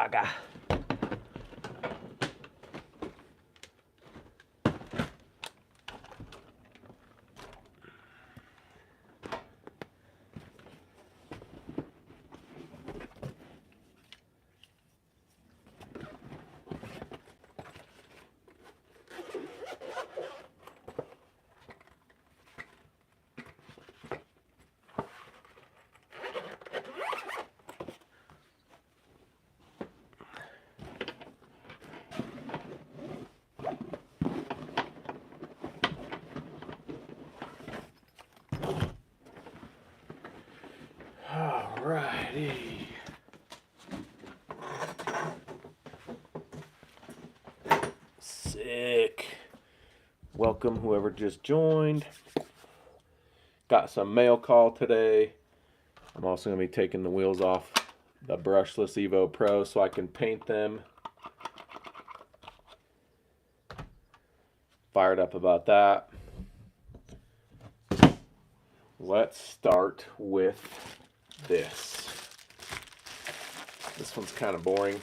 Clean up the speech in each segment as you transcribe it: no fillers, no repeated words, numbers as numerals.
saga. Alrighty. Sick. Welcome whoever just joined. Got some mail call today. I'm also going to be taking the wheels off the brushless Evo Pro so I can paint them. Fired up about that. Let's start with this. This one's kind of boring,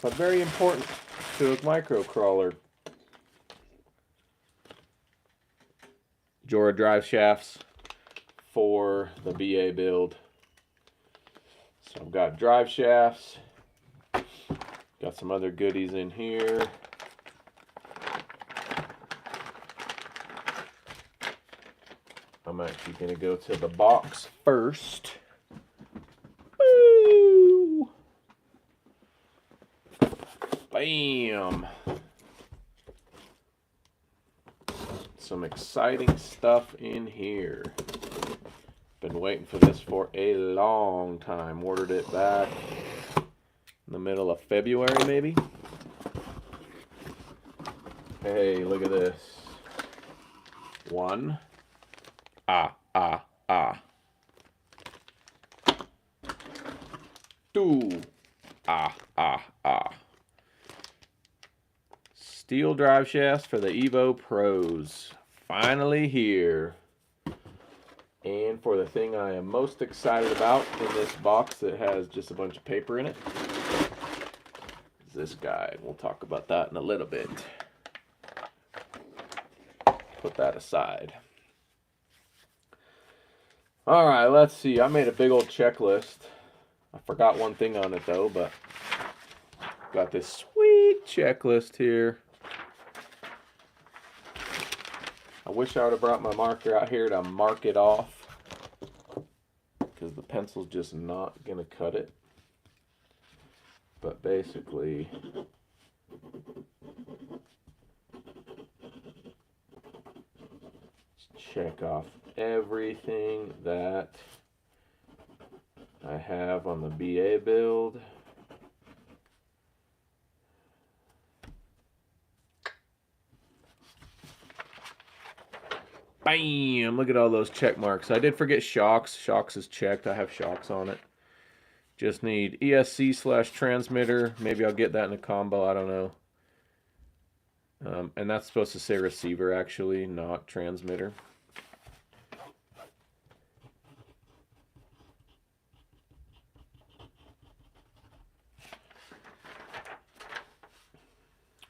but very important to a micro crawler. Jora drive shafts for the BA build. So I've got drive shafts, got some other goodies in here. I'm actually going to go to the box first. Woo! Bam! Some exciting stuff in here. Been waiting for this for a long time. Ordered it back in the middle of February, maybe. Hey, look at this. One. Two. Steel drive shafts for the Evo Pros. Finally here. And for the thing I am most excited about in this box that has just a bunch of paper in it, is this guy. We'll talk about that in a little bit. Put that aside. Alright, let's see. I made a big old checklist. I forgot one thing on it though, but got this sweet checklist here. I wish I would have brought my marker out here to mark it off, because the pencil's just not going to cut it. But basically, check off everything that I have on the BA build. Bam! Look at all those check marks. I did forget shocks. Shocks is checked. I have shocks on it. Just need ESC/transmitter. Maybe I'll get that in a combo. I don't know. And that's supposed to say receiver, actually, not transmitter.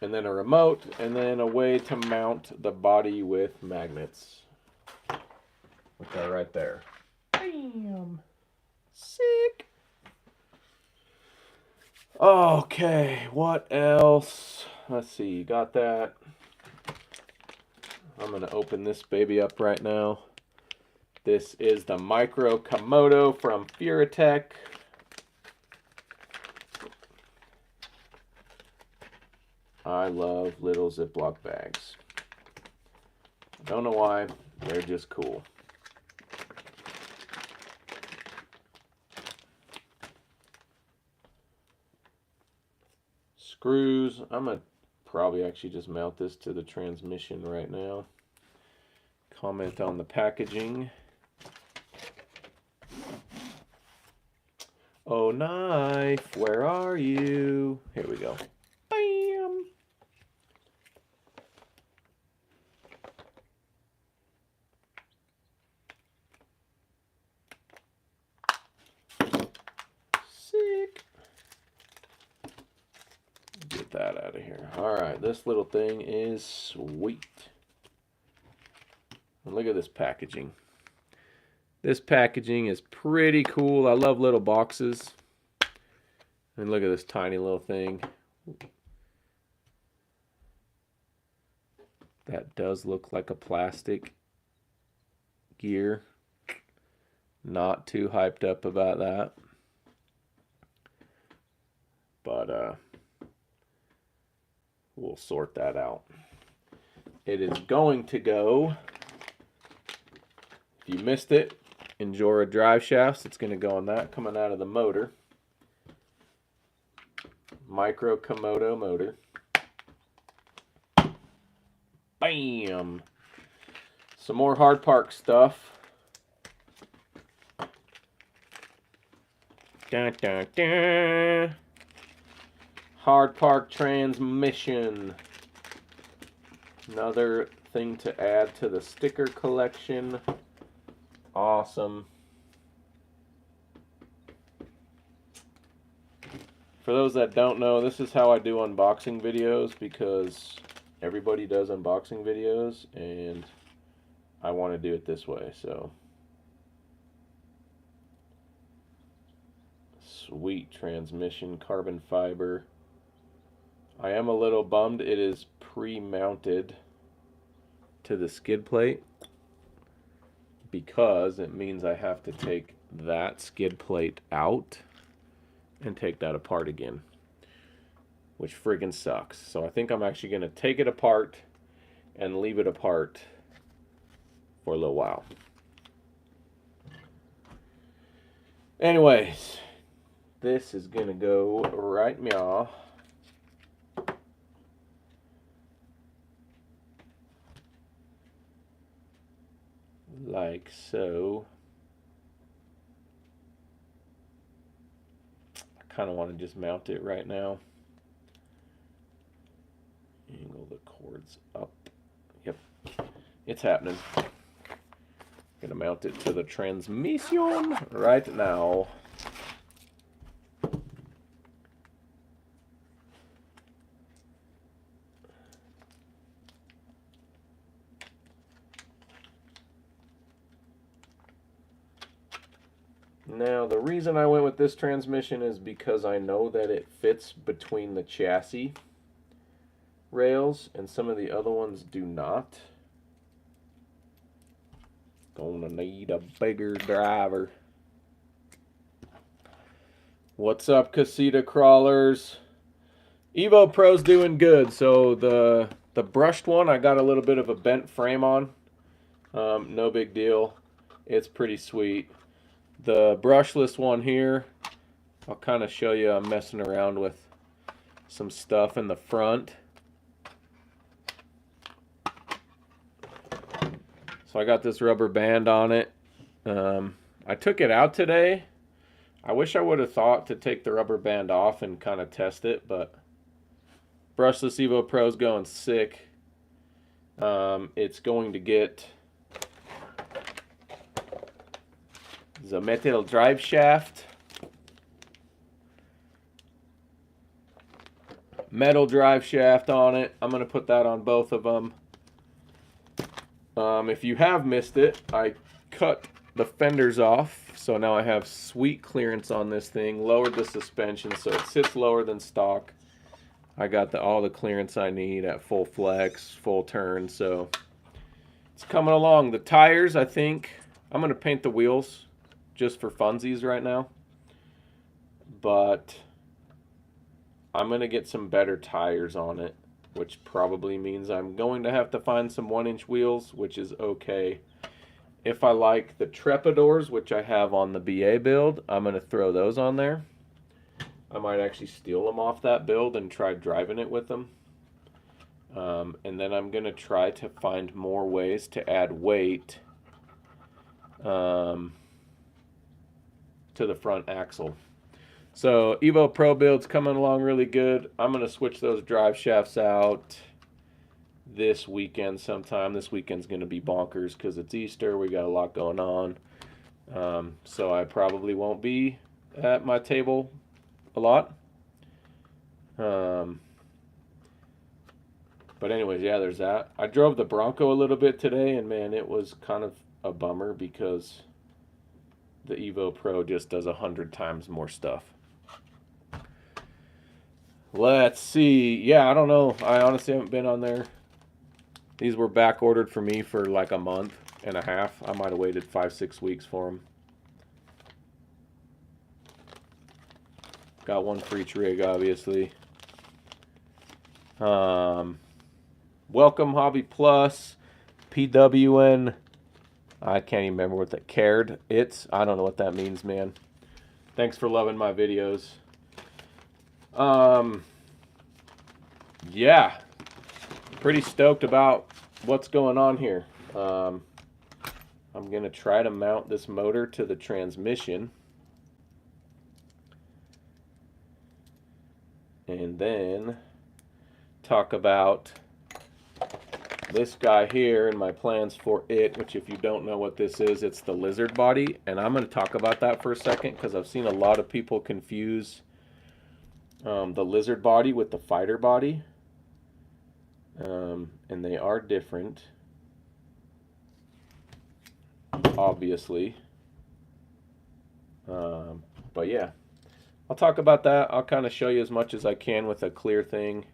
And then a remote, and then a way to mount the body with magnets. With that right there. Bam! Sick! Okay, what else? Let's see, you got that. I'm going to open this baby up right now. This is the Micro Komodo from Furitek. I love little Ziploc bags. Don't know why, they're just cool. Screws. I'm going to probably actually just mount this to the transmission right now. Comment on the packaging. Oh, knife, where are you? Here we go. Bam! there. All right, this little thing is sweet. And look at this packaging. This packaging is pretty cool. I love little boxes. And look at this tiny little thing. That does look like a plastic gear. Not too hyped up about that. But we'll sort that out. It is going to go, if you missed it, Injora drive shafts. It's going to go on that coming out of the motor. Micro Komodo motor. Bam! Some more Hardpark stuff. Dun, dun, dun. Hardpark transmission. Another thing to add to the sticker collection. Awesome. For those that don't know, this is how I do unboxing videos, because everybody does unboxing videos and I want to do it this way. So sweet transmission, carbon fiber. I am a little bummed it is pre-mounted to the skid plate, because it means I have to take that skid plate out and take that apart again, which friggin' sucks. So I think I'm actually going to take it apart and leave it apart for a little while. Anyways, this is going to go right meow. Like so. I kind of want to just mount it right now. Angle the cords up. Yep, it's happening. Gonna mount it to the transmission right now. Now, the reason I went with this transmission is because I know that it fits between the chassis rails, and some of the other ones do not. Gonna need a bigger driver. What's up, Casita crawlers? Evo Pro's doing good. So the brushed one, I got a little bit of a bent frame on. No big deal. It's pretty sweet. The brushless one here, I'll kind of show you. I'm messing around with some stuff in the front. So I got this rubber band on it. I took it out today. I wish I would have thought to take the rubber band off and kind of test it, but brushless Evo Pro's going sick. It's going to get the metal drive shaft, metal drive shaft on it. I'm going to put that on both of them. If you have missed it, I cut the fenders off, so now I have sweet clearance on this thing. Lowered the suspension so it sits lower than stock. I got all the clearance I need at full flex, full turn, so it's coming along. The tires, I think I'm going to paint the wheels just for funsies right now, but I'm going to get some better tires on it, which probably means I'm going to have to find some 1-inch wheels, which is okay. If I like the Trepadors, which I have on the BA build, I'm going to throw those on there. I might actually steal them off that build and try driving it with them. And then I'm going to try to find more ways to add weight to the front axle. So Evo Pro build's coming along really good. I'm going to switch those drive shafts out this weekend sometime. This weekend's going to be bonkers because it's Easter. We got a lot going on. So I probably won't be at my table a lot. But anyways, yeah, there's that. I drove the Bronco a little bit today, and man, it was kind of a bummer because the Evo Pro just does 100 times more stuff. Let's see. Yeah, I don't know. I honestly haven't been on there. These were back ordered for me for like a month and a half. I might have waited 5-6 weeks for them. Got one for each rig, obviously. Welcome Hobby Plus, PWN. I can't even remember what that cared. I don't know what that means, man. Thanks for loving my videos. Yeah, pretty stoked about what's going on here. I'm gonna try to mount this motor to the transmission, and then talk about this guy here and my plans for it, which if you don't know what this is, it's the lizard body. And I'm going to talk about that for a second because I've seen a lot of people confuse the lizard body with the fighter body. And they are different, obviously. But yeah, I'll talk about that. I'll kind of show you as much as I can with a clear thing.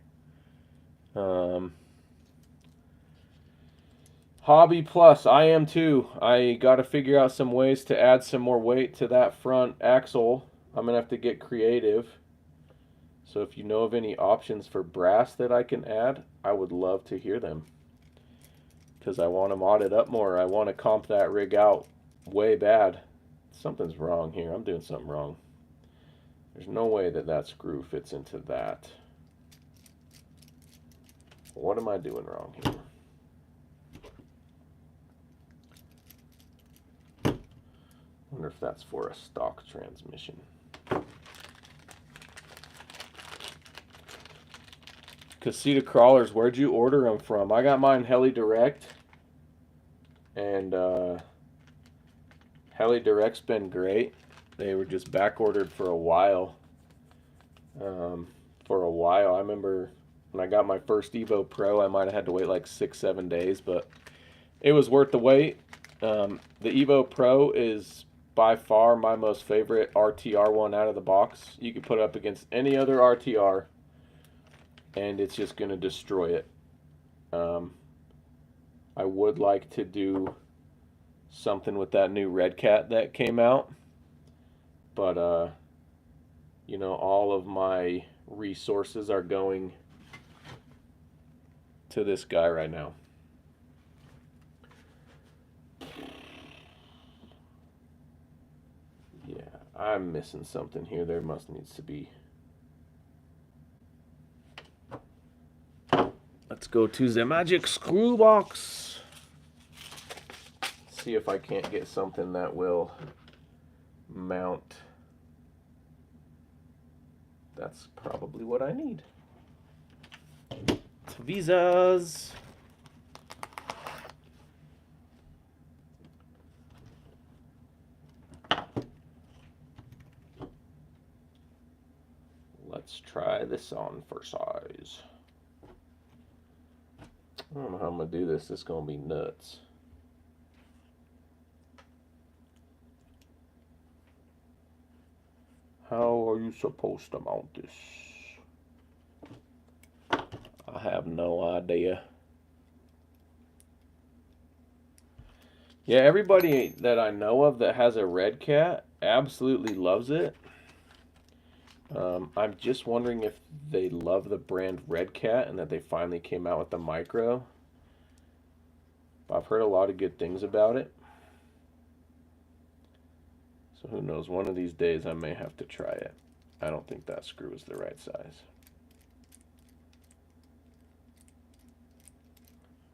Hobby Plus, I am too. I got to figure out some ways to add some more weight to that front axle. I'm going to have to get creative. So if you know of any options for brass that I can add, I would love to hear them. Because I want to mod it up more. I want to comp that rig out way bad. Something's wrong here. I'm doing something wrong. There's no way that that screw fits into that. What am I doing wrong here? I wonder if that's for a stock transmission. Casita crawlers, where'd you order them from? I got mine Heli Direct, and Heli Direct's been great. They were just back ordered for a while. I remember when I got my first Evo Pro, I might have had to wait like 6-7 days, but it was worth the wait. The Evo Pro is by far my most favorite RTR one out of the box. You can put it up against any other RTR, and it's just going to destroy it. I would like to do something with that new Red Cat that came out, but you know, all of my resources are going to this guy right now. Yeah, I'm missing something here. There needs to be. Let's go to the magic screw box. See if I can't get something that will mount. That's probably what I need. Visas. Let's try this on for size. I don't know how I'm going to do this. This is going to be nuts. How are you supposed to mount this? I have no idea. Yeah, everybody that I know of that has a Red Cat absolutely loves it. I'm just wondering if they love the brand Red Cat and that they finally came out with the micro. But I've heard a lot of good things about it. So who knows, one of these days I may have to try it. I don't think that screw is the right size.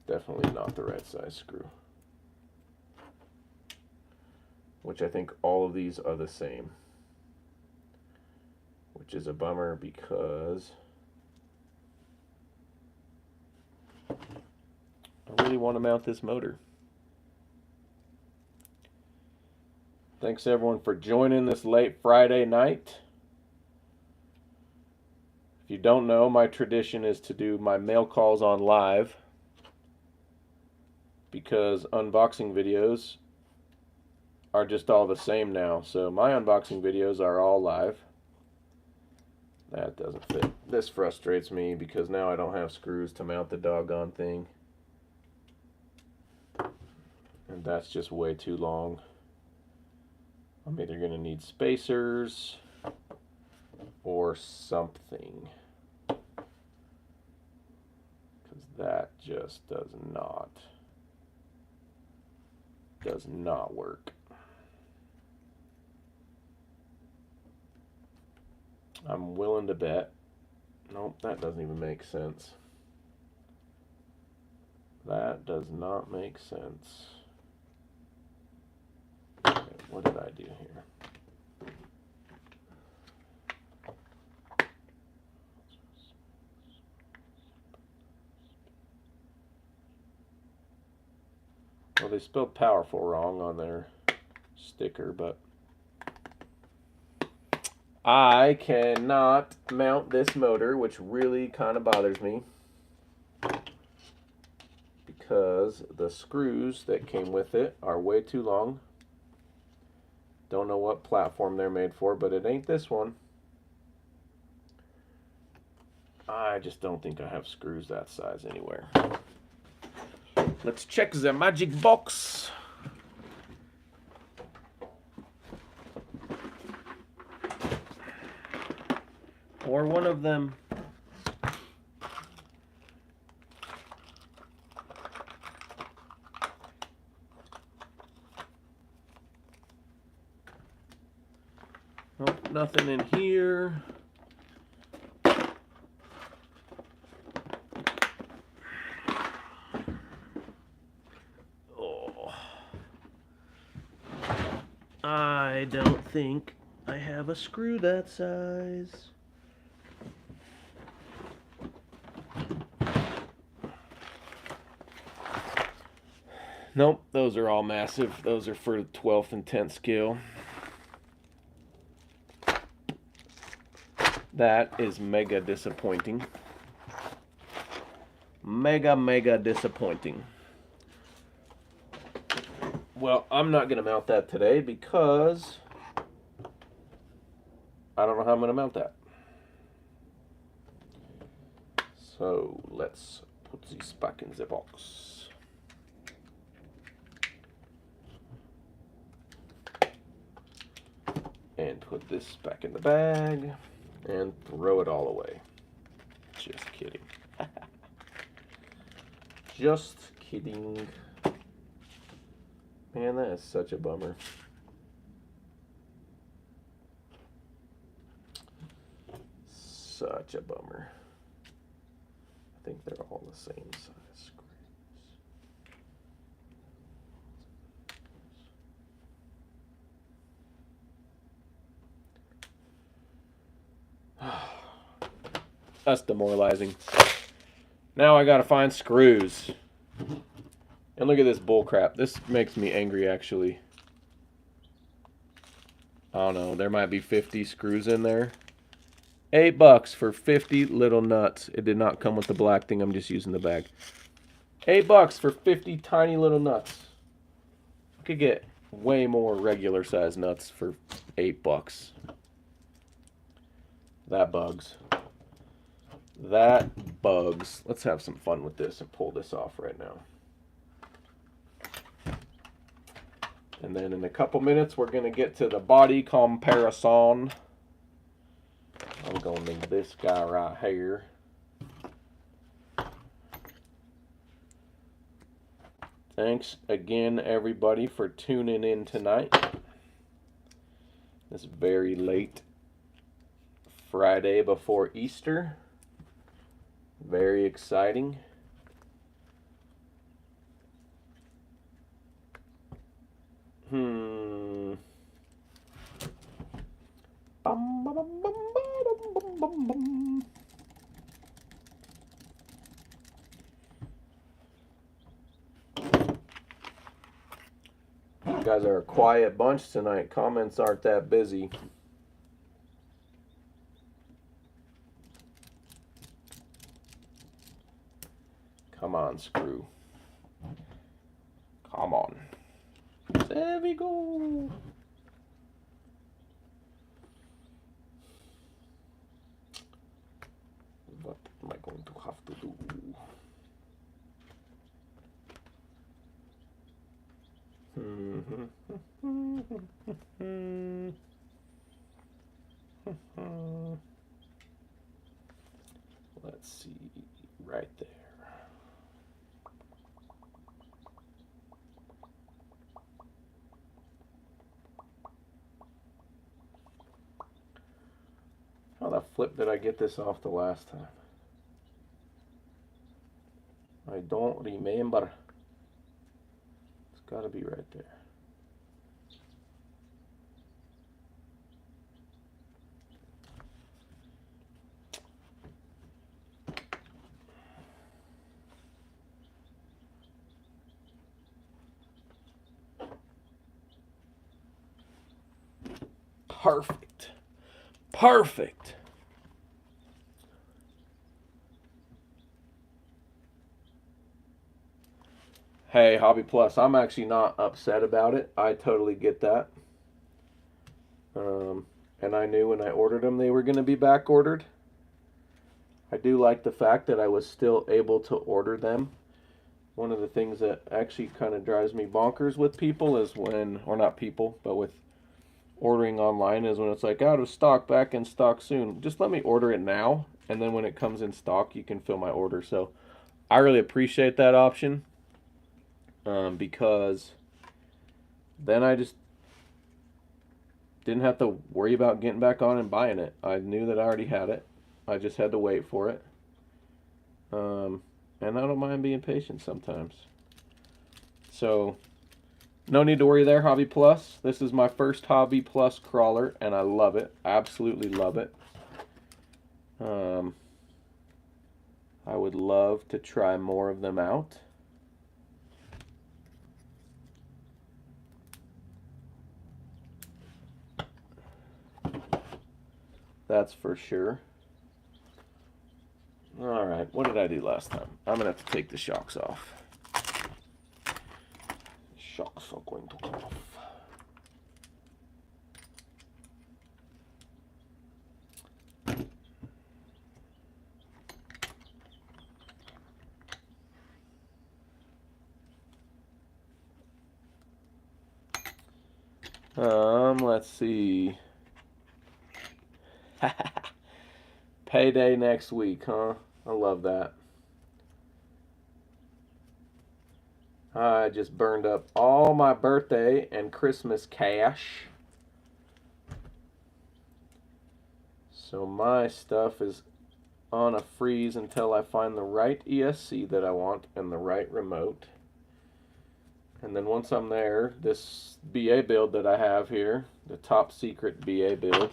Definitely not the right size screw. Which I think all of these are the same. Which is a bummer because I really want to mount this motor. Thanks everyone for joining this late Friday night. If you don't know, my tradition is to do my mail calls on live, because unboxing videos are just all the same now. So my unboxing videos are all live. That doesn't fit. This frustrates me because now I don't have screws to mount the doggone thing. And that's just way too long. I'm either going to need spacers or something, because that just does not work. I'm willing to bet. Nope, that doesn't even make sense. That does not make sense. Okay, what did I do here? Well, they spelled powerful wrong on their sticker, but I cannot mount this motor, which really kind of bothers me, because the screws that came with it are way too long. Don't know what platform they're made for, but it ain't this one. I just don't think I have screws that size anywhere. Let's check the magic box. Or one of them. Nope, nothing in here. Oh. I don't think I have a screw that size. Nope, those are all massive. Those are for 12th and 10th scale. That is mega disappointing. Mega disappointing. Well, I'm not going to mount that today because I don't know how I'm going to mount that. So let's put this back in the box. And put this back in the bag and throw it all away. Just kidding. Just kidding. Man, that is such a bummer. Such a bummer. I think they're all the same size screws. That's demoralizing. Now I gotta find screws. And look at this bull crap. This makes me angry, actually. I don't know. There might be 50 screws in there. $8 for 50 little nuts. It did not come with the black thing. I'm just using the bag. $8 for 50 tiny little nuts. I could get way more regular size nuts for $8. That bugs. That bugs. Let's have some fun with this and pull this off right now. And then in a couple minutes, we're going to get to the body comparison. I'm going to need this guy right here. Thanks again, everybody, for tuning in tonight. This very late Friday before Easter. Very exciting. You guys are a quiet bunch tonight. Comments aren't that busy. Come on, screw. Come on. There we go. What am I going to have to do? Let's see, right there. How the flip did I get this off the last time? I don't remember. It's got to be right there. Perfect. Perfect. Hey, Hobby Plus, I'm actually not upset about it. I totally get that. And I knew when I ordered them they were going to be back ordered. I do like the fact that I was still able to order them. One of the things that actually kind of drives me bonkers with people is when, or not people, but with ordering online is when it's like out of stock, back in stock soon. Just let me order it now, and then when it comes in stock you can fill my order. So I really appreciate that option, because then I just didn't have to worry about getting back on and buying it. I knew that I already had it. I just had to wait for it. And I don't mind being patient sometimes. So no need to worry there, Hobby Plus. This is my first Hobby Plus crawler, and I love it. Absolutely love it. I would love to try more of them out. That's for sure. All right, what did I do last time? I'm gonna have to take the shocks off. Shocks are going to come off. Let's see. Payday next week, huh? I love that. I just burned up all my birthday and Christmas cash. So my stuff is on a freeze until I find the right ESC that I want and the right remote. And then once I'm there, this BA build that I have here, the top secret BA build,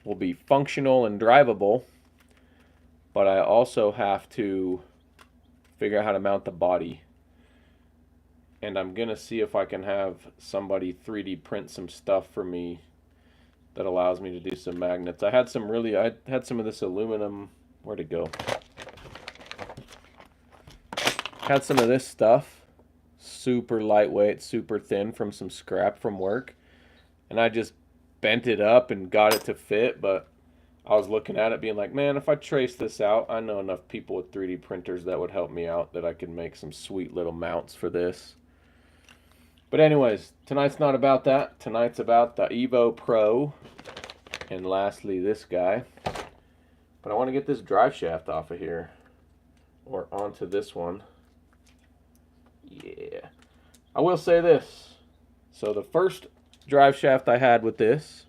will be functional and drivable, but I also have to figure out how to mount the body. And I'm gonna see if I can have somebody 3D print some stuff for me that allows me to do some magnets. I had some of this aluminum, where'd it go? Had some of this stuff, super lightweight, super thin, from some scrap from work, and I just bent it up and got it to fit. But I was looking at it being like, man, if I trace this out, I know enough people with 3D printers that would help me out, that I could make some sweet little mounts for this. But anyways, tonight's not about that. Tonight's about the Evo Pro, and lastly this guy. But I want to get this drive shaft off of here, or onto this one. Yeah. I will say this. So the first drive shaft I had with this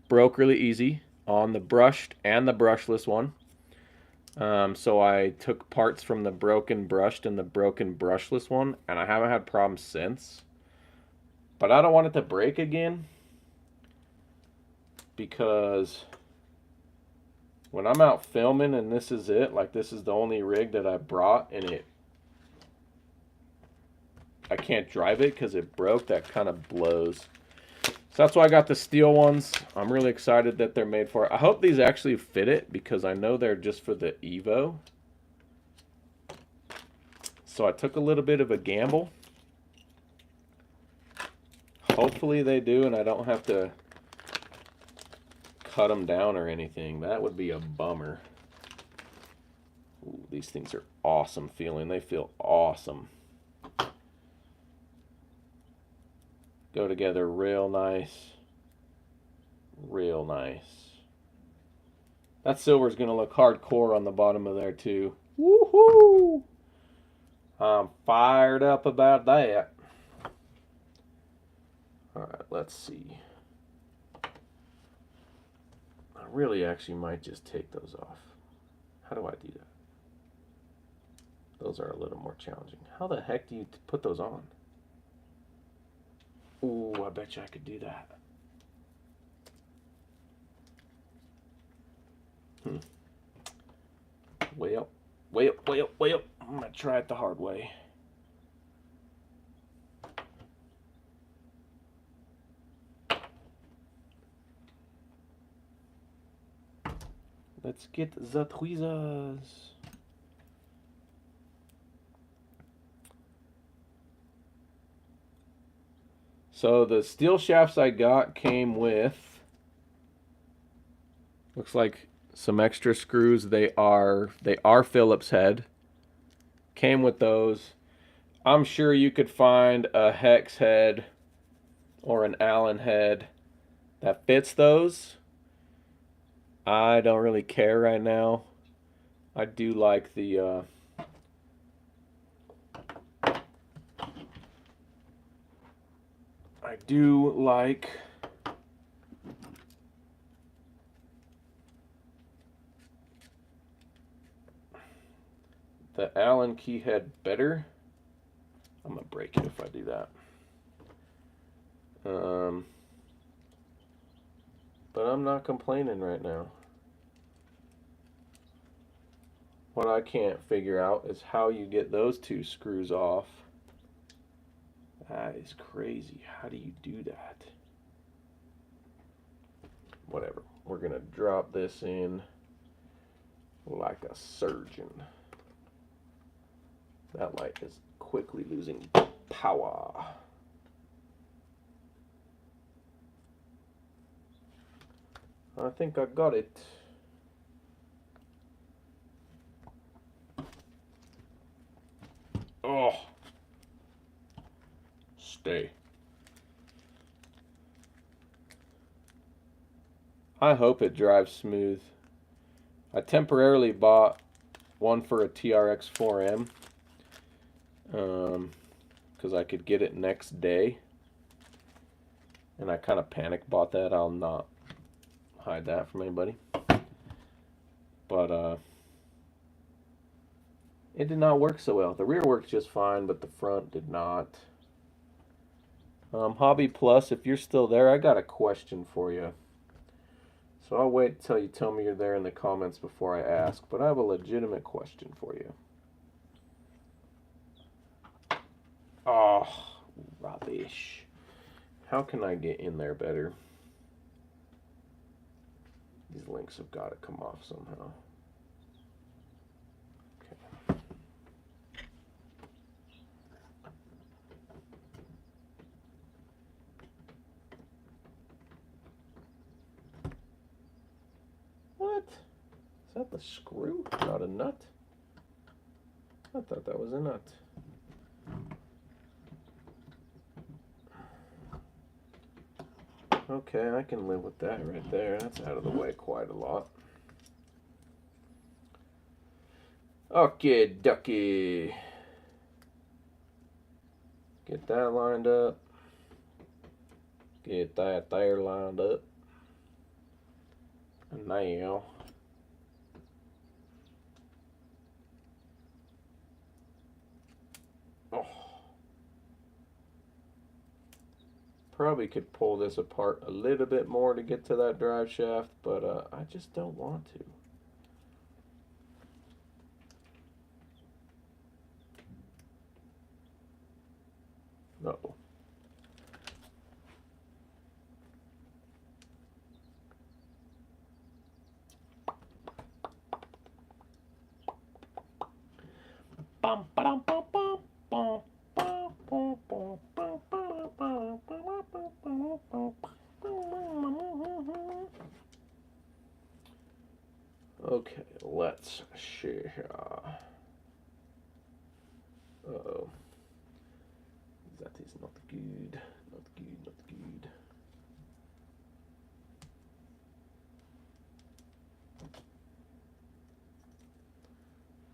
broke really easy on the brushed and the brushless one. So I took parts from the broken brushed and the broken brushless one, and I haven't had problems since. But I don't want it to break again, because when I'm out filming and this is it, like this is the only rig that I brought and I can't drive it because it broke, that kind of blows. So that's why I got the steel ones. I'm really excited that they're made for it. I hope these actually fit it, because I know they're just for the Evo. So I took a little bit of a gamble. Hopefully they do and I don't have to cut them down or anything. That would be a bummer. Ooh, these things are awesome feeling. They feel awesome. Go together real nice. Real nice. That silver's going to look hardcore on the bottom of there too. Woohoo! I'm fired up about that. Alright, let's see. I really actually might just take those off. How do I do that? Those are a little more challenging. How the heck do you put those on? Ooh, I bet you I could do that. Way up, way up, way up, way up. I'm gonna try it the hard way. Let's get the tweezers. So the steel shafts I got came with, looks like some extra screws. They are Phillips head. Came with those. I'm sure you could find a hex head or an Allen head that fits those. I don't really care right now. I do like the the Allen key head better. I'm gonna break it if I do that. But I'm not complaining right now. What I can't figure out is how you get those two screws off. That is crazy. How do you do that? Whatever. We're gonna drop this in like a surgeon. That light is quickly losing power. I think I got it. Oh. Stay. I hope it drives smooth. I temporarily bought one for a TRX 4M because I could get it next day. And I kind of panic bought that. I'll not hide that from anybody. But it did not work so well. The rear worked just fine, but the front did not. Hobby Plus, if you're still there, I got a question for you. So I'll wait till you tell me you're there in the comments before I ask, but I have a legitimate question for you. Oh, rubbish. How can I get in there better? These links have got to come off somehow. Okay. What? Is that the screw? Not a nut? I thought that was a nut. Okay, I can live with that right there. That's out of the way quite a lot. Okay, ducky. Get that lined up. Get that there lined up. And now, oh, probably could pull this apart a little bit more to get to that drive shaft, but I just don't want to. Uh-oh. Bum, ba-dum, bum, bum. is not good. Not good, not good.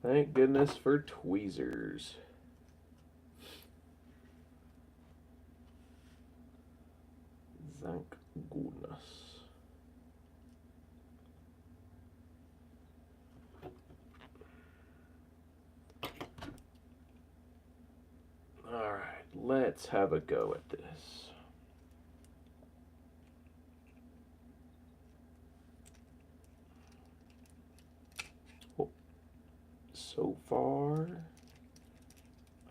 Thank goodness for tweezers. Thank goodness. Alright, let's have a go at this. Oh, so far,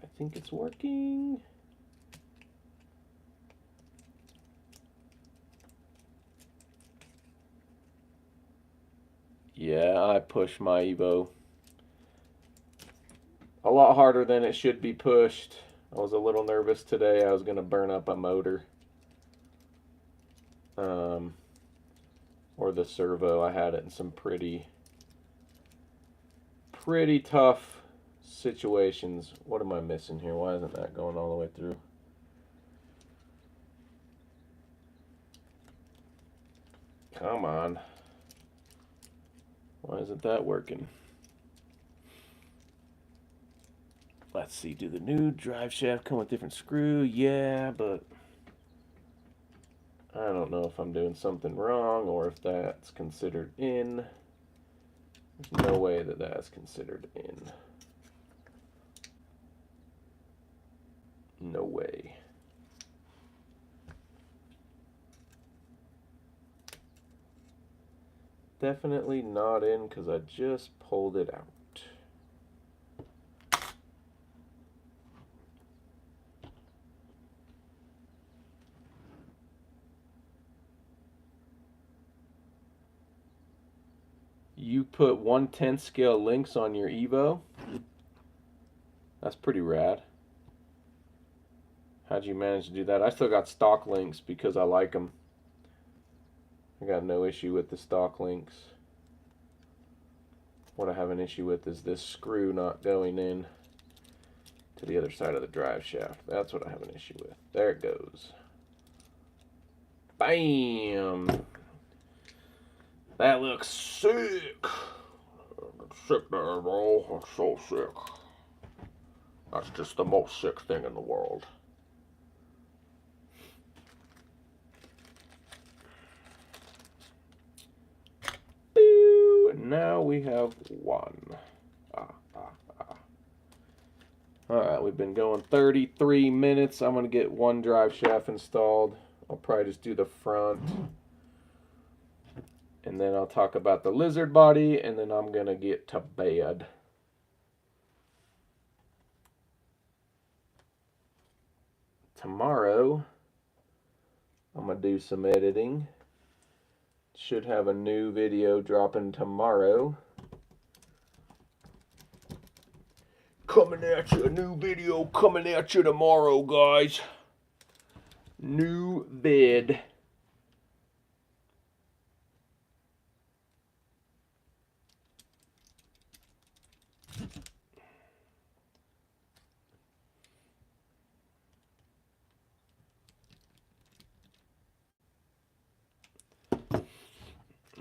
I think it's working. Yeah, I pushed my Evo a lot harder than it should be pushed. I was a little nervous today. I was going to burn up a motor. Or the servo. I had it in some pretty tough situations. What am I missing here? Why isn't that going all the way through? Come on. Why isn't that working? Let's see, do the new drive shaft come with different screw? Yeah, but I don't know if I'm doing something wrong or if that's considered in. There's no way that that's considered in. No way. Definitely not in because I just pulled it out. You put 1/10 scale links on your Evo? That's pretty rad. How'd you manage to do that? I still got stock links because I like them. I got no issue with the stock links. What I have an issue with is this screw not going in to the other side of the drive shaft. That's what I have an issue with. There it goes. Bam! That looks sick. Sick there, bro. That's so sick. That's just the most sick thing in the world. Boo! And now we have one. Alright, we've been going 33 minutes. I'm going to get one drive shaft installed. I'll probably just do the front. And then I'll talk about the lizard body, and then I'm going to get to bed. Tomorrow, I'm going to do some editing. Should have a new video dropping tomorrow. Coming at you, a new video coming at you tomorrow, guys. New vid.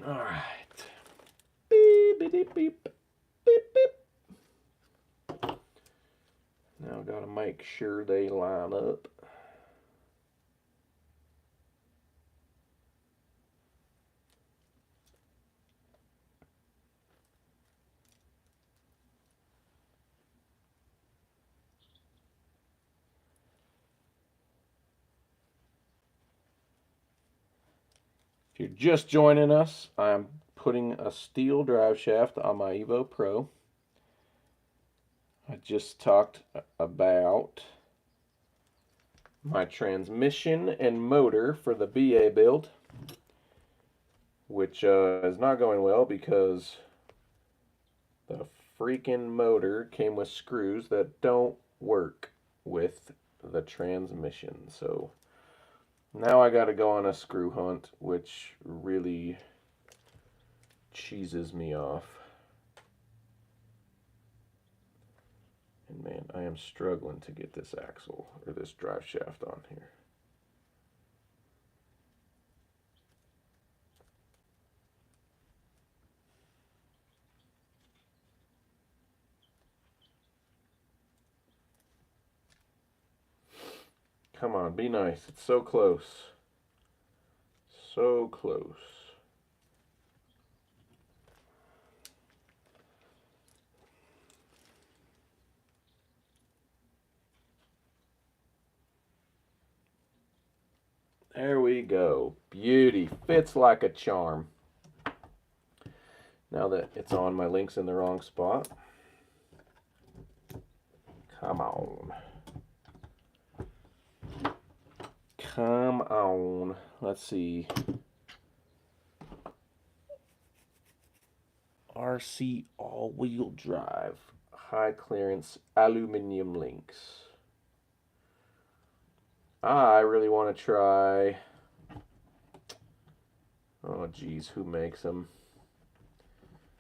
All right. Beep, beep, beep, beep, beep, beep. Now I gotta make sure they line up. If you're just joining us, I'm putting a steel drive shaft on my Evo Pro. I just talked about my transmission and motor for the BA build, which is not going well because the freaking motor came with screws that don't work with the transmission. So now I got to go on a screw hunt, which really cheeses me off. And Man, I am struggling to get this axle or this drive shaft on here. Come on, be nice. It's so close. So close. There we go. Beauty. Fits like a charm. Now that it's on, my link's in the wrong spot. Come on. Come on. Let's see. RC all-wheel drive. High clearance aluminum links. I really want to try... Oh, geez, who makes them?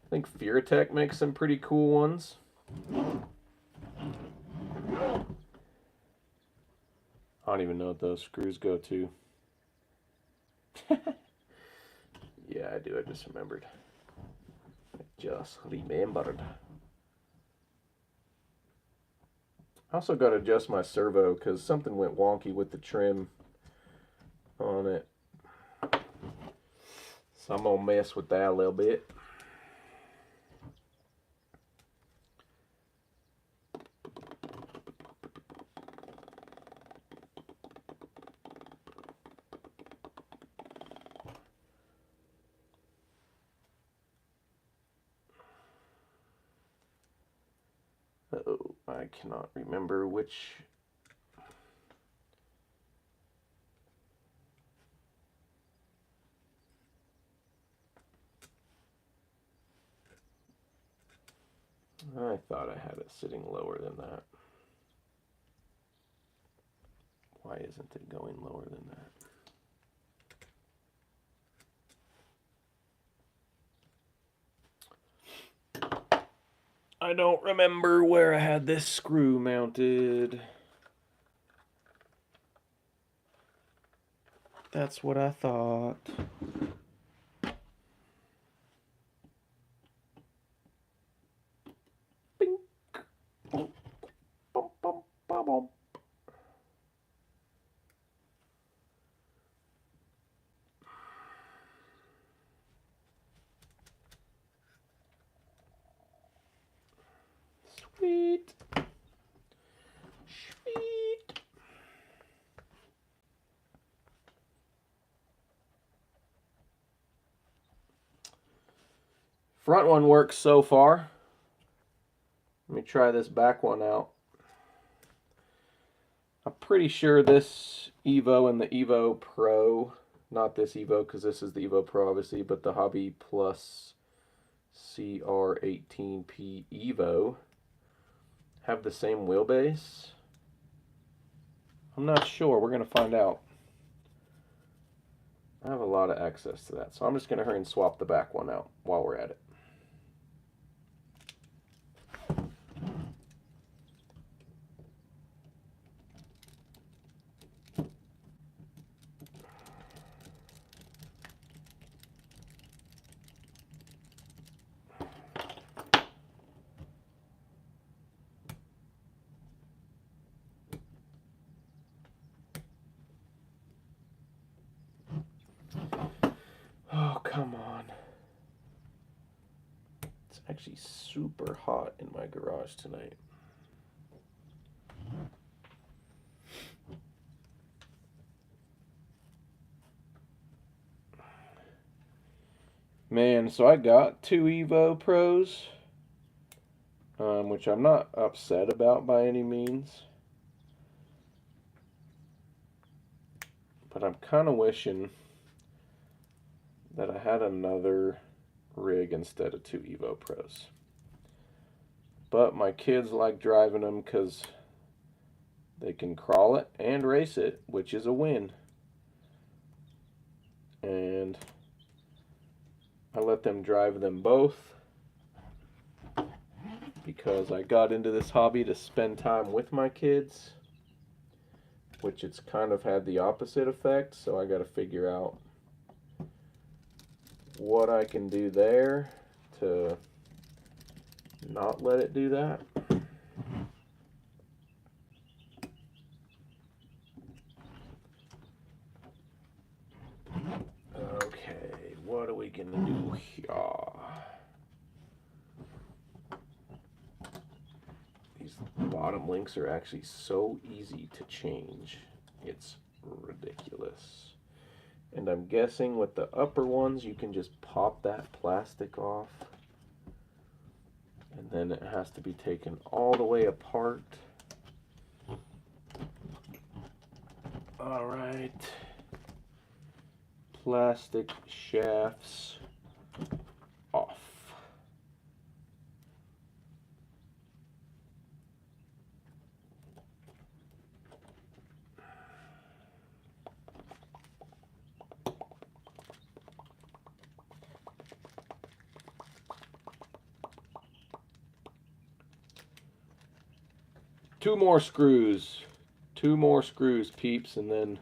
I think Furitek makes some pretty cool ones. I don't even know what those screws go to. Yeah, I do. I just remembered. I also got to adjust my servo because something went wonky with the trim on it. So I'm going to mess with that a little bit. Uh-oh, I cannot remember which. I thought I had it sitting lower than that. Why isn't it going lower than that? I don't remember where I had this screw mounted. That's what I thought. Bing. Bum, bum, bum, bum. Sweet. Sweet. Front one works so far. Let me try this back one out. I'm pretty sure this Evo and the Evo Pro, not this Evo because this is the Evo Pro obviously, but the Hobby Plus CR18P Evo have the same wheelbase. I'm not sure. We're going to find out. I have a lot of access to that, so I'm just going to hurry and swap the back one out while we're at it. Oh, come on. It's actually super hot in my garage tonight. Man, so I got 2 Evo Pros, which I'm not upset about by any means. But I'm kind of wishing that I had another rig instead of 2 Evo Pros. But my kids like driving them because they can crawl it and race it, which is a win. And I let them drive them both because because I got into this hobby to spend time with my kids, which it's kind of had the opposite effect, so I got to figure out what I can do there to not let it do that. Okay, what are we gonna do here? These bottom links are actually so easy to change. It's ridiculous. And I'm guessing with the upper ones, you can just pop that plastic off. And then it has to be taken all the way apart. All right. Plastic shafts off. Two more screws, peeps, and then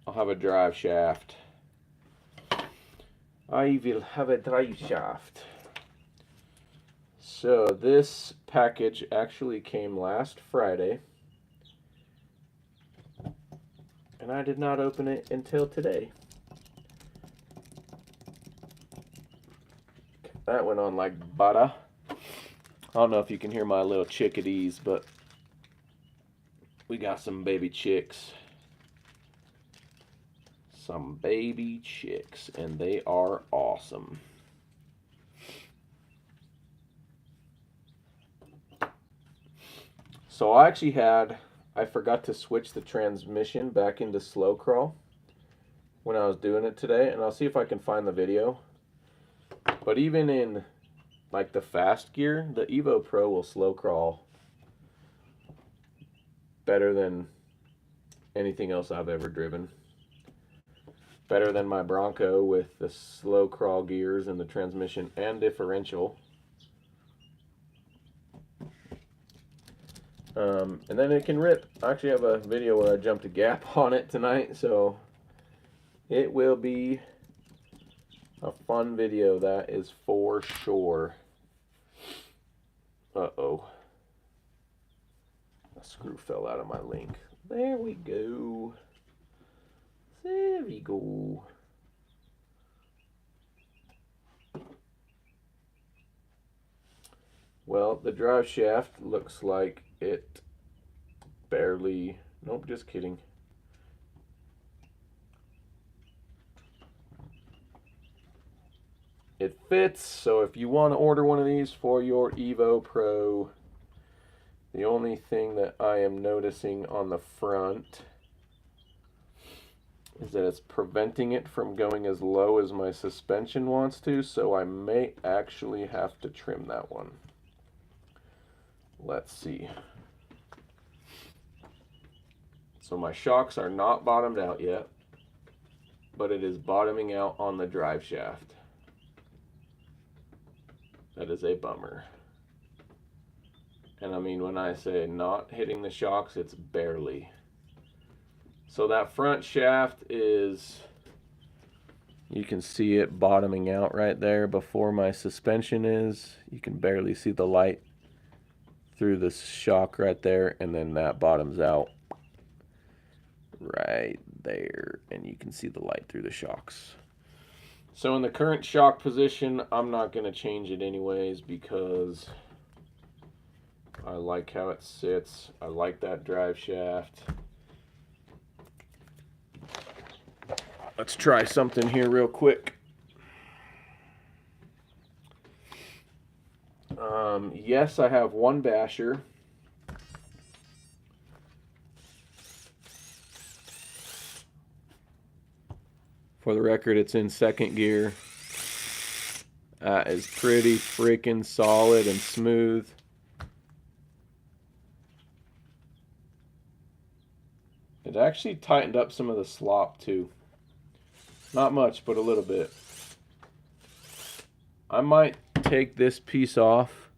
I'll have a drive shaft. I will have a drive shaft. So this package actually came last Friday, and I did not open it until today. That went on like butter. I don't know if you can hear my little chickadees, but we got some baby chicks. Some baby chicks, and they are awesome. So I forgot to switch the transmission back into slow crawl when I was doing it today, and I'll see if I can find the video. But even in like the fast gear, the Evo Pro will slow crawl better than anything else I've ever driven. Better than my Bronco with the slow crawl gears and the transmission and differential. And then it can rip. I actually have a video where I jumped a gap on it tonight, so it will be a fun video, that is for sure. Uh-oh. A screw fell out of my link. There we go. There we go. Well, the drive shaft looks like it barely... Nope, just kidding. It fits, so if you want to order one of these for your Evo Pro, the only thing that I am noticing on the front is that it's preventing it from going as low as my suspension wants to, so I may actually have to trim that one. Let's see. So my shocks are not bottomed out yet, but it is bottoming out on the drive shaft. That is a bummer. And I mean, when I say not hitting the shocks, it's barely. So that front shaft is, you can see it bottoming out right there before my suspension is. You can barely see the light through the shock right there, and then that bottoms out right there, and you can see the light through the shocks. So in the current shock position, I'm not going to change it anyways because I like how it sits. I like that drive shaft. Let's try something here real quick. Yes, I have one basher. For the record, it's in second gear. It's pretty freaking solid and smooth. It actually tightened up some of the slop too. Not much, but a little bit. I might take this piece off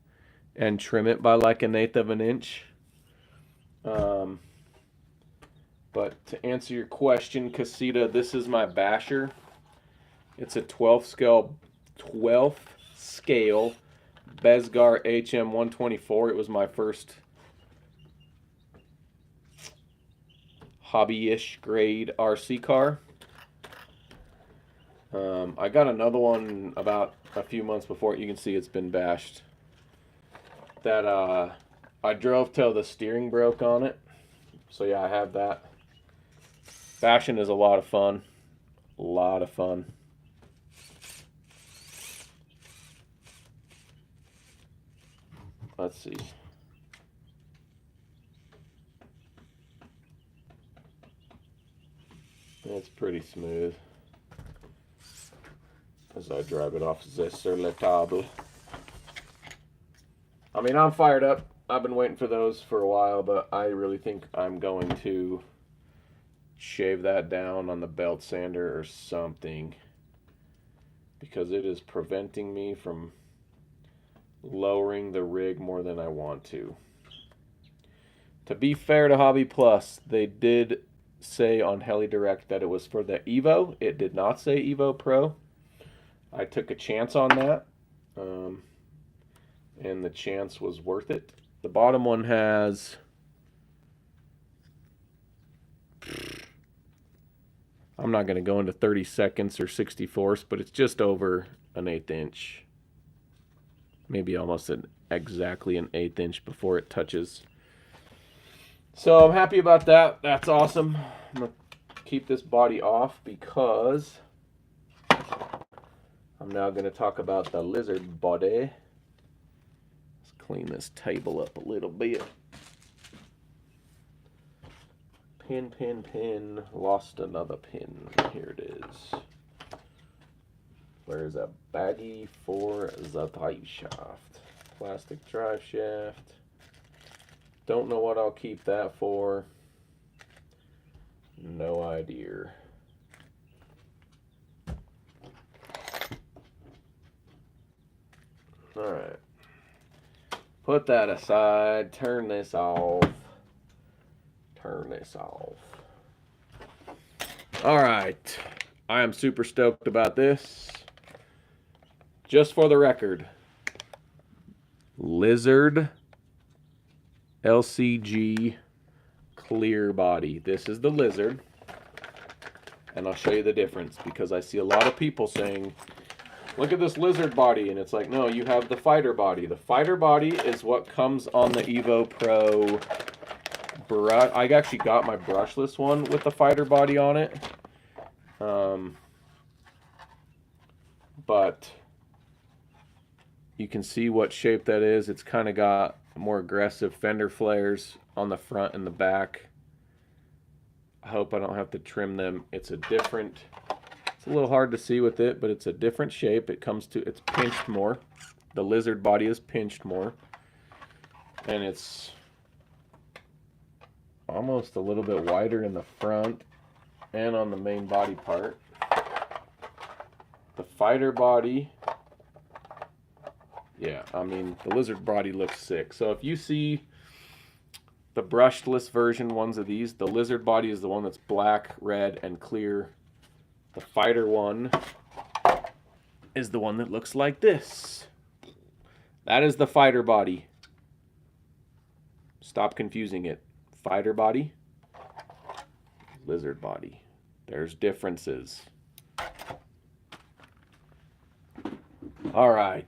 and trim it by like 1/8 of an inch. But to answer your question, Casita, this is my basher. It's a 12th scale Besgar HM 124. It was my first hobby-ish grade RC car. I got another one about a few months before it. You can see it's been bashed. That I drove till the steering broke on it. So yeah, I have that. Bashing is a lot of fun. A lot of fun. Let's see. It's pretty smooth as I drive it off sur la table. I mean, I'm fired up. I've been waiting for those for a while, but I really think I'm going to shave that down on the belt sander or something, because it is preventing me from lowering the rig more than I want to. To be fair to Hobby Plus, they did say on Heli Direct that it was for the Evo. It did not say Evo Pro. I took a chance on that, and the chance was worth it. The bottom one has, I'm not going to go into 30 seconds or 64ths, but it's just over 1/8 inch. Maybe almost exactly 1/8 inch before it touches. So I'm happy about that. That's awesome. I'm going to keep this body off because I'm now going to talk about the lizard body. Let's clean this table up a little bit. Pin. Lost another pin. Here it is. There's a baggie for the drive shaft. Plastic drive shaft. Don't know what I'll keep that for. No idea. Alright. Put that aside. Turn this off. Turn this off. Alright. I am super stoked about this. Just for the record, Lizard LCG clear body. This is the Lizard, and I'll show you the difference, because I see a lot of people saying, look at this Lizard body, and it's like, no, you have the fighter body. The fighter body is what comes on the Evo Pro brush. I actually got my brushless one with the fighter body on it, but you can see what shape that is. It's kind of got more aggressive fender flares on the front and the back. I hope I don't have to trim them. It's a little hard to see with it, but it's a different shape. It's pinched more. The Lizard body is pinched more, and it's almost a little bit wider in the front and on the main body part. The fighter body, yeah, I mean, the Lizard body looks sick. So if you see the brushless version ones of these, the Lizard body is the one that's black, red, and clear. The fighter one is the one that looks like this. That is the fighter body. Stop confusing it. Fighter body, Lizard body. There's differences. All right.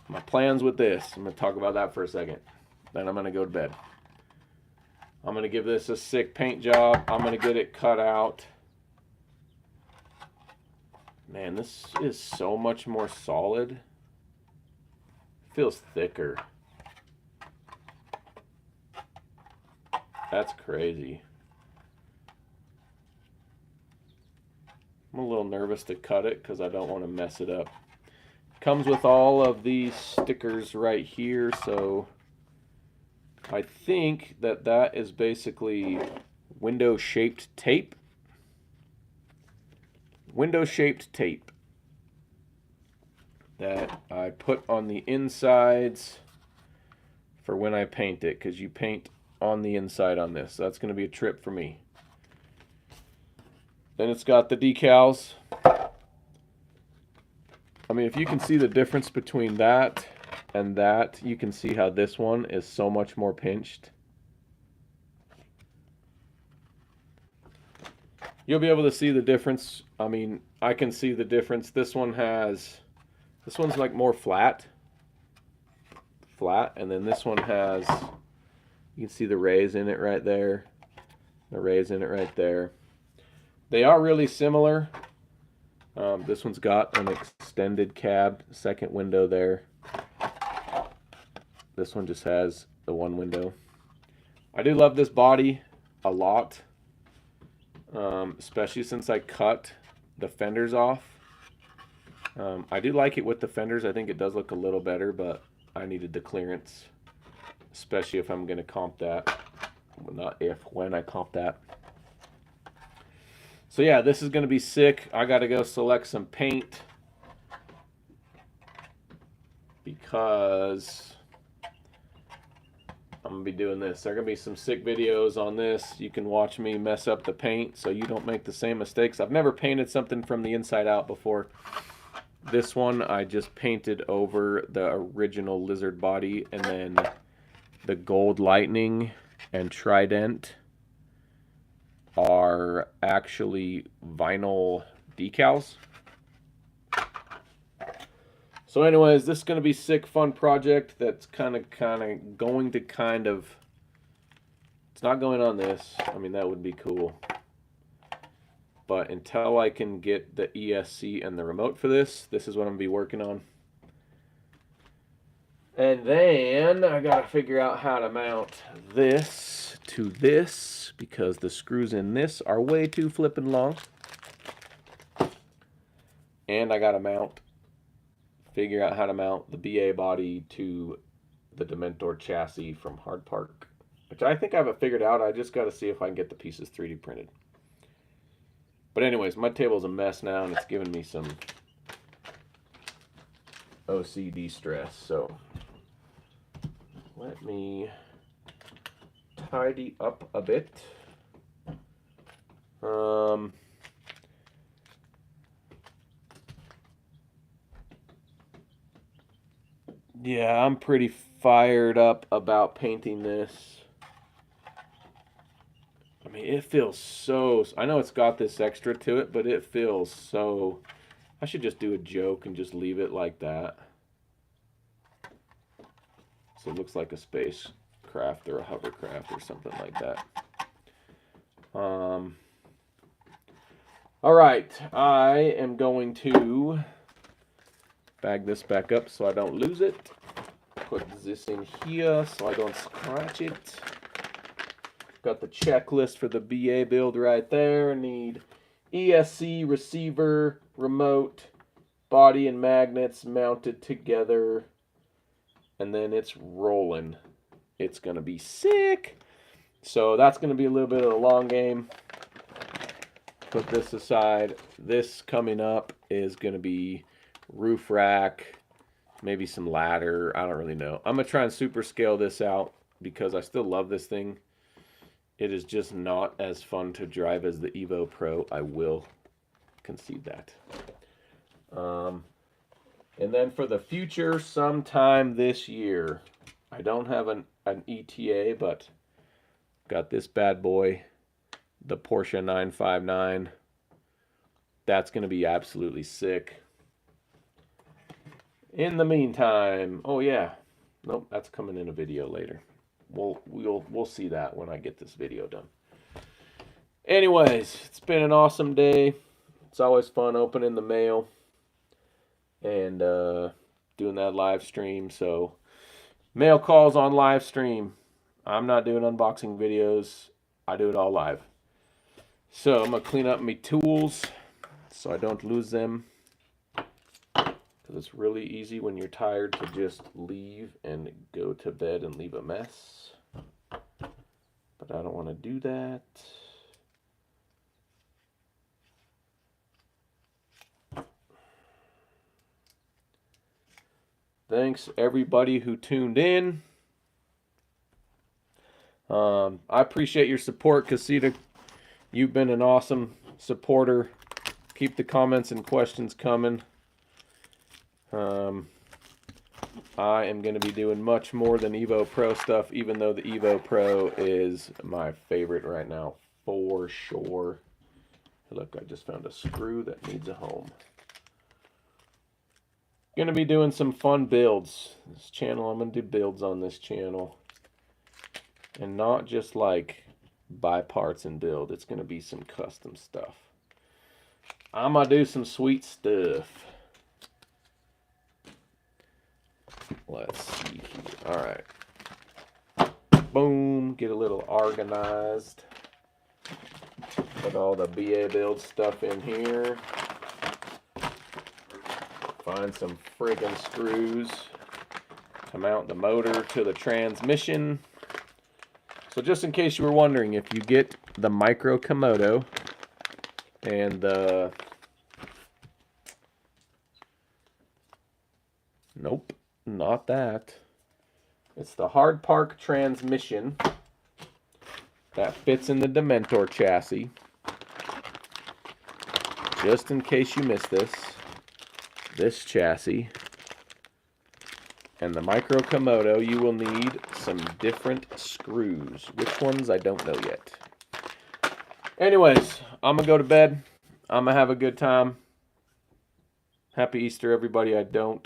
My plans with this. I'm going to talk about that for a second. Then I'm going to go to bed. I'm going to give this a sick paint job. I'm going to get it cut out. Man, this is so much more solid. Feels thicker. That's crazy. I'm a little nervous to cut it because I don't want to mess it up. Comes with all of these stickers right here, so I think that is basically window shaped tape. window-shaped tape that I put on the insides for when I paint it, because you paint on the inside on this. So that's going to be a trip for me. Then it's got the decals. I mean, if you can see the difference between that and that, you can see how this one is so much more pinched. You'll be able to see the difference. I mean, I can see the difference. This one's like more flat, and then this one has, you can see the rays in it right there, the rays in it right there. They are really similar. This one's got an extended cab, second window there. This one just has the one window. I do love this body a lot, especially since I cut the fenders off. I do like it with the fenders. I think it does look a little better, but I needed the clearance, especially if I'm going to comp that. Well, not if, when I comp that. So yeah, this is going to be sick. I got to go select some paint because I'm going to be doing this. There are going to be some sick videos on this. You can watch me mess up the paint so you don't make the same mistakes. I've never painted something from the inside out before. This one I just painted over the original lizard body, and then the gold lightning and trident are actually vinyl decals. So anyways, this is going to be a sick, fun project that's kind of going to it's not going on this. I mean, that would be cool. But until I can get the ESC and the remote for this, this is what I'm going to be working on. And then I got to figure out how to mount this to this, because the screws in this are way too flippin' long. And I got to figure out how to mount the BA body to the Dementor chassis from Hardpark, which I think I have it figured out. I just got to see if I can get the pieces 3D printed. But anyways, my table's a mess now, and it's giving me some OCD stress. So let me tidy up a bit. Yeah, I'm pretty fired up about painting this. I mean, it feels so... I know it's got this extra to it, but it feels so... I should just do a joke and just leave it like that. So it looks like a spacecraft or a hovercraft or something like that. All right, I am going to bag this back up so I don't lose it. Put this in here so I don't scratch it. Got the checklist for the BA build right there. Need ESC, receiver, remote, body and magnets mounted together. And then it's rolling. It's going to be sick. So that's going to be a little bit of a long game. Put this aside. This coming up is going to be roof rack, maybe some ladder. I don't really know. I'm going to try and super scale this out because I still love this thing. It is just not as fun to drive as the Evo Pro. I will concede that. And then for the future, sometime this year, I don't have an ETA, but got this bad boy, the Porsche 959. That's going to be absolutely sick. In the meantime, oh yeah, nope, that's coming in a video later. We'll see that when I get this video done. Anyways, it's been an awesome day. It's always fun opening the mail and doing that live stream. So mail calls on live stream. I'm not doing unboxing videos. I do it all live. So I'm gonna clean up my tools so I don't lose them, because it's really easy when you're tired to just leave and go to bed and leave a mess. But I don't want to do that. Thanks everybody who tuned in. I appreciate your support, Casita. You've been an awesome supporter. Keep the comments and questions coming. I am going to be doing much more than Evo Pro stuff, even though the Evo Pro is my favorite right now, for sure. Look, I just found a screw that needs a home. Going to be doing some fun builds. This channel, I'm going to do builds on this channel. And not just like buy parts and build. It's going to be some custom stuff. I'm going to do some sweet stuff. Let's see here. All right. Boom. Get a little organized. Put all the BA build stuff in here. Find some friggin' screws to mount the motor to the transmission. So just in case you were wondering, if you get the micro Komodo and the... Nope, not that. It's the Hardpark transmission that fits in the Dementor chassis. Just in case you missed this chassis and the micro Komodo, you will need some different screws. Which ones, I don't know yet. Anyways, I'm gonna go to bed. I'm gonna have a good time. Happy Easter, everybody. I don't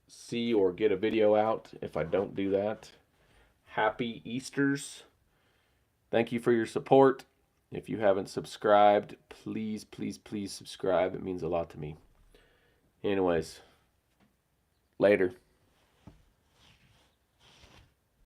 see or get a video out if I don't do that. Happy Easters. Thank you for your support. If you haven't subscribed, please, please, please subscribe. It means a lot to me. Anyways, later.